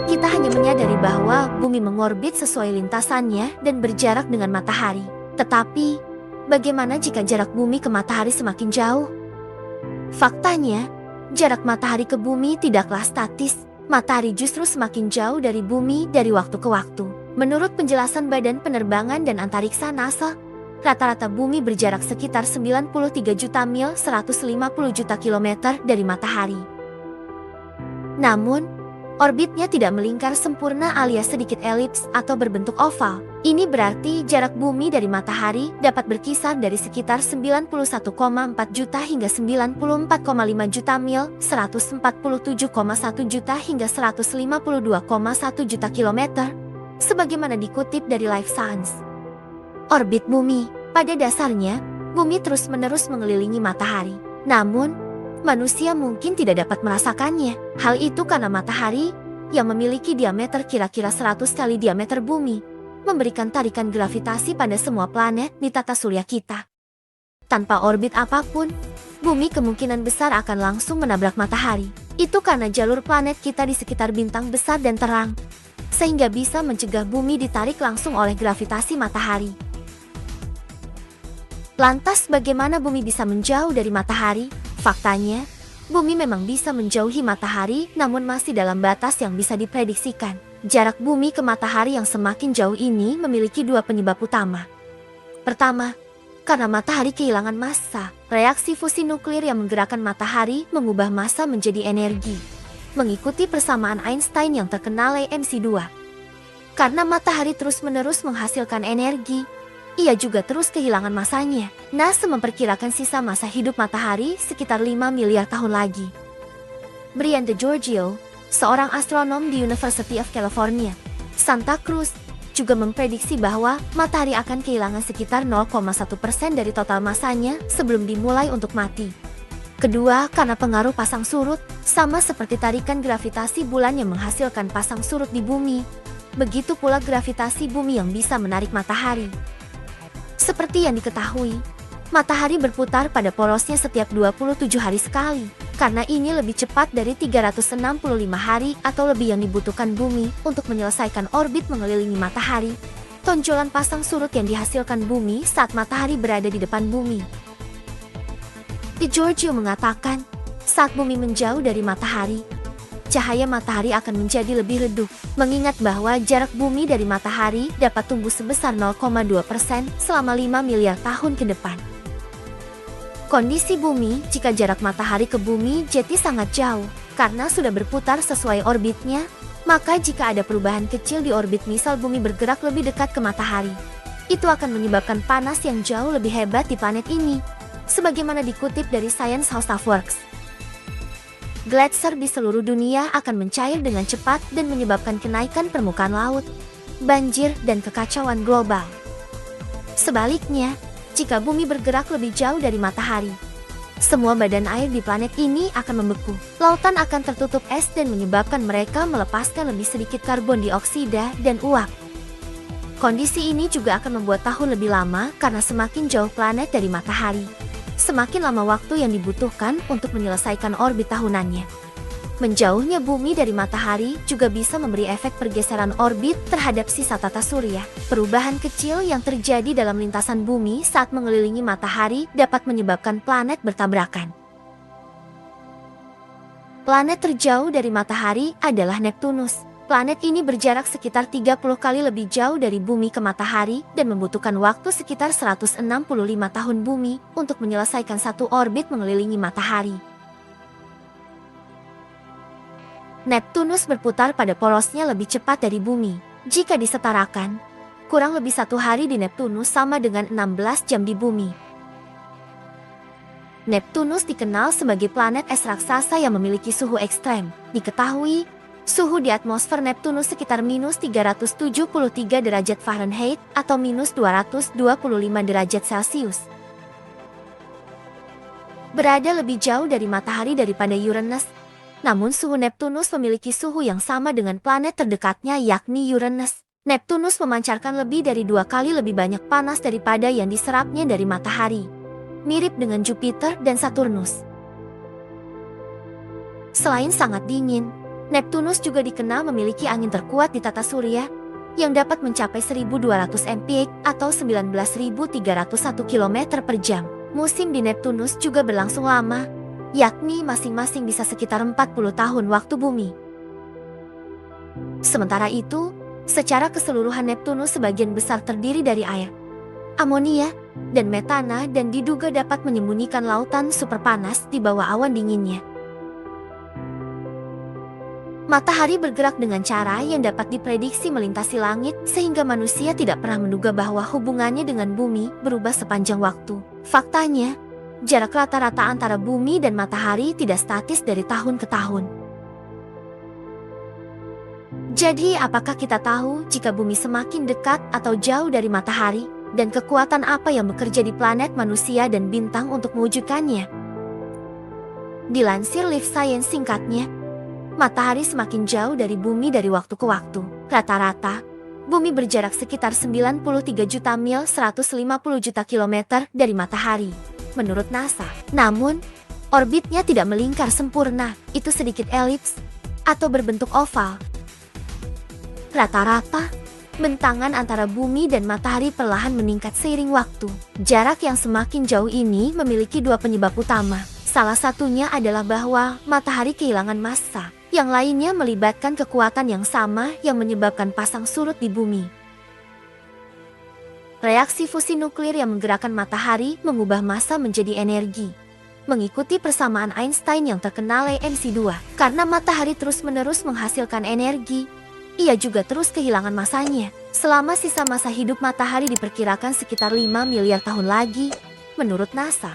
Kita hanya menyadari bahwa bumi mengorbit sesuai lintasannya dan berjarak dengan matahari. Tetapi, bagaimana jika jarak bumi ke matahari semakin jauh? Faktanya, jarak matahari ke bumi tidaklah statis. Matahari justru semakin jauh dari bumi dari waktu ke waktu. Menurut penjelasan Badan Penerbangan dan Antariksa NASA, rata-rata bumi berjarak sekitar 93 juta mil 150 juta kilometer dari matahari. Namun, orbitnya tidak melingkar sempurna alias sedikit elips atau berbentuk oval. Ini berarti jarak bumi dari matahari dapat berkisar dari sekitar 91,4 juta hingga 94,5 juta mil, 147,1 juta hingga 152,1 juta kilometer, sebagaimana dikutip dari Life Science. Orbit bumi, pada dasarnya, bumi terus-menerus mengelilingi matahari. Namun, manusia mungkin tidak dapat merasakannya. Hal itu karena matahari, yang memiliki diameter kira-kira 100 kali diameter bumi, memberikan tarikan gravitasi pada semua planet di tata surya kita. Tanpa orbit apapun, bumi kemungkinan besar akan langsung menabrak matahari. Itu karena jalur planet kita di sekitar bintang besar dan terang, sehingga bisa mencegah bumi ditarik langsung oleh gravitasi matahari. Lantas bagaimana bumi bisa menjauh dari matahari? Faktanya, bumi memang bisa menjauhi matahari namun masih dalam batas yang bisa diprediksikan. Jarak bumi ke matahari yang semakin jauh ini memiliki dua penyebab utama. Pertama, karena matahari kehilangan massa. Reaksi fusi nuklir yang menggerakkan matahari mengubah massa menjadi energi, mengikuti persamaan Einstein yang terkenal EMC2. Karena matahari terus-menerus menghasilkan energi, ia juga terus kehilangan masanya. NASA memperkirakan sisa masa hidup matahari sekitar 5 miliar tahun lagi. Brian DeGiorgio, seorang astronom di University of California, Santa Cruz, juga memprediksi bahwa matahari akan kehilangan sekitar 0,1% dari total masanya sebelum dimulai untuk mati. Kedua, karena pengaruh pasang surut, sama seperti tarikan gravitasi bulan yang menghasilkan pasang surut di bumi, begitu pula gravitasi bumi yang bisa menarik matahari. Seperti yang diketahui, matahari berputar pada porosnya setiap 27 hari sekali. Karena ini lebih cepat dari 365 hari atau lebih yang dibutuhkan bumi untuk menyelesaikan orbit mengelilingi matahari. Tonjolan pasang surut yang dihasilkan bumi saat matahari berada di depan bumi. DeGiorgio mengatakan, saat bumi menjauh dari matahari, cahaya matahari akan menjadi lebih redup, mengingat bahwa jarak bumi dari matahari dapat tumbuh sebesar 0,2% selama 5 miliar tahun ke depan. Kondisi bumi jika jarak matahari ke bumi jadi sangat jauh, karena sudah berputar sesuai orbitnya, maka jika ada perubahan kecil di orbit misal bumi bergerak lebih dekat ke matahari, itu akan menyebabkan panas yang jauh lebih hebat di planet ini, sebagaimana dikutip dari Science How Stuff Works. Gletser di seluruh dunia akan mencair dengan cepat dan menyebabkan kenaikan permukaan laut, banjir, dan kekacauan global. Sebaliknya, jika bumi bergerak lebih jauh dari matahari, semua badan air di planet ini akan membeku. Lautan akan tertutup es dan menyebabkan mereka melepaskan lebih sedikit karbon dioksida dan uap. Kondisi ini juga akan membuat tahun lebih lama karena semakin jauh planet dari matahari, semakin lama waktu yang dibutuhkan untuk menyelesaikan orbit tahunannya. Menjauhnya bumi dari matahari juga bisa memberi efek pergeseran orbit terhadap sisa tata surya. Perubahan kecil yang terjadi dalam lintasan bumi saat mengelilingi matahari dapat menyebabkan planet bertabrakan. Planet terjauh dari matahari adalah Neptunus. Planet ini berjarak sekitar 30 kali lebih jauh dari bumi ke matahari dan membutuhkan waktu sekitar 165 tahun bumi untuk menyelesaikan satu orbit mengelilingi matahari. Neptunus berputar pada porosnya lebih cepat dari bumi. Jika disetarakan, kurang lebih 1 hari di Neptunus sama dengan 16 jam di bumi. Neptunus dikenal sebagai planet es raksasa yang memiliki suhu ekstrem. Diketahui, suhu di atmosfer Neptunus sekitar minus 373 derajat Fahrenheit atau minus 225 derajat Celcius. Berada lebih jauh dari matahari daripada Uranus, namun suhu Neptunus memiliki suhu yang sama dengan planet terdekatnya yakni Uranus. Neptunus memancarkan lebih dari 2 kali lebih banyak panas daripada yang diserapnya dari matahari. Mirip dengan Jupiter dan Saturnus. Selain sangat dingin, Neptunus juga dikenal memiliki angin terkuat di tata surya yang dapat mencapai 1.200 mph atau 19.301 km per jam. Musim di Neptunus juga berlangsung lama, yakni masing-masing bisa sekitar 40 tahun waktu bumi. Sementara itu, secara keseluruhan Neptunus sebagian besar terdiri dari air, amonia, dan metana dan diduga dapat menyembunyikan lautan super panas di bawah awan dinginnya. Matahari bergerak dengan cara yang dapat diprediksi melintasi langit sehingga manusia tidak pernah menduga bahwa hubungannya dengan bumi berubah sepanjang waktu. Faktanya, jarak rata-rata antara bumi dan matahari tidak statis dari tahun ke tahun. Jadi, apakah kita tahu jika bumi semakin dekat atau jauh dari matahari, dan kekuatan apa yang bekerja di planet manusia dan bintang untuk mewujudkannya? Dilansir Live Science singkatnya, matahari semakin jauh dari bumi dari waktu ke waktu. Rata-rata, bumi berjarak sekitar 93 juta mil 150 juta kilometer dari matahari, menurut NASA. Namun, orbitnya tidak melingkar sempurna, itu sedikit elips atau berbentuk oval. Rata-rata, bentangan antara bumi dan matahari perlahan meningkat seiring waktu. Jarak yang semakin jauh ini memiliki dua penyebab utama. Salah satunya adalah bahwa matahari kehilangan massa. Yang lainnya melibatkan kekuatan yang sama yang menyebabkan pasang surut di bumi. Reaksi fusi nuklir yang menggerakkan matahari mengubah massa menjadi energi. Mengikuti persamaan Einstein yang terkenal EMC2, karena matahari terus-menerus menghasilkan energi, ia juga terus kehilangan massanya. Selama sisa masa hidup matahari diperkirakan sekitar 5 miliar tahun lagi, menurut NASA.